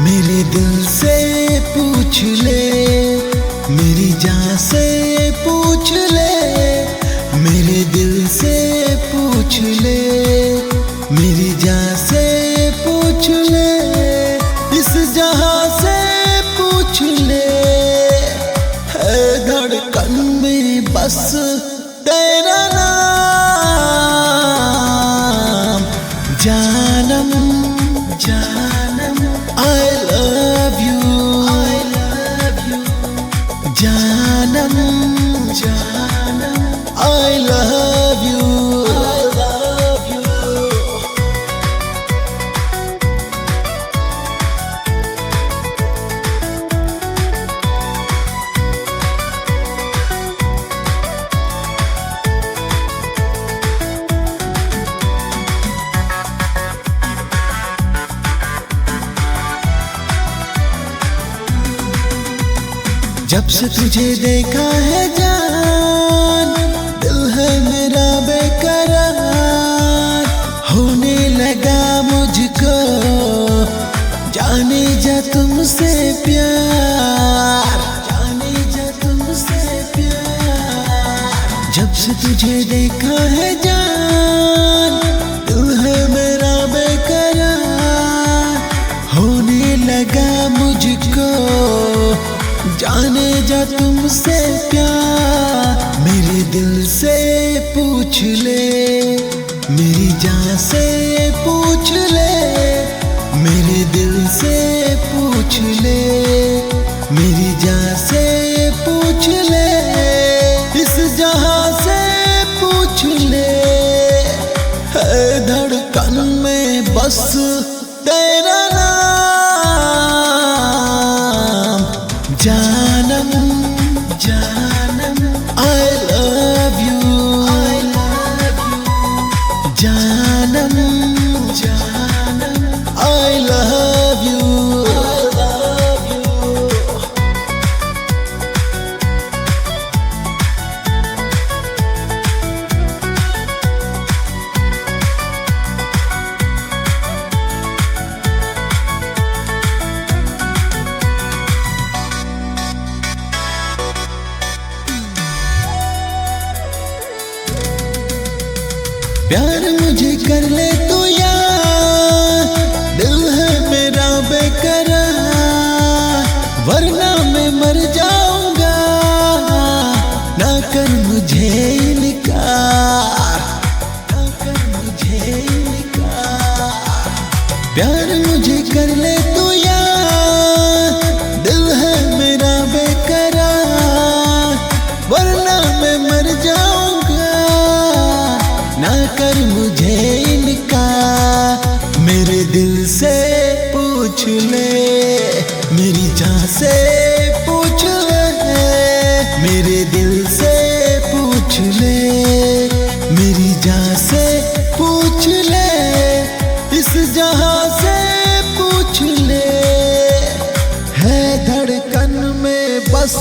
मेरे दिल से पूछ ले, मेरी जान से पूछ ले, मेरे दिल से पूछ ले, मेरी जान से पूछ ले, इस जहां से पूछ ले। है धड़कन में बस तेरा नाम, जानम जानम I love you, I love you, जानम जानम I love you, I love you। जब से तुझे देखा है जान, दिल है मेरा बेकरार, होने लगा मुझको जाने जा तुमसे प्यार, जाने जा तुमसे प्यार। जब से तुझे देखा है जान, दिल है मेरा बेकरार, होने लगा मुझको जाने जा तुमसे प्यार। मेरे दिल से पूछ ले, मेरी जान से पूछ ले, मेरे दिल से पूछ ले, मेरी जान से पूछ ले, इस जहां से पूछ ले। है धड़कन में बस तेरा नाम, जानम जानम I love you, I love you, जानम जानम I love you, I love you। प्यार मुझे कर ले तू यार, दिल है मेरा बेकरार, वरना मैं मर जाऊंगा, ना कर मुझे इनकार, ना कर मुझे इनकार। प्यार मुझे कर ले तू यार, दिल है मेरा बेकरार, वरना मैं मर जाऊंगा, ना कर मुझे इनकार। मेरे दिल से पूछ ले, मेरी जान से पूछ ले, मेरे दिल से पूछ ले, मेरी जान से पूछ ले, इस जहां से पूछ ले। है धड़कन में बस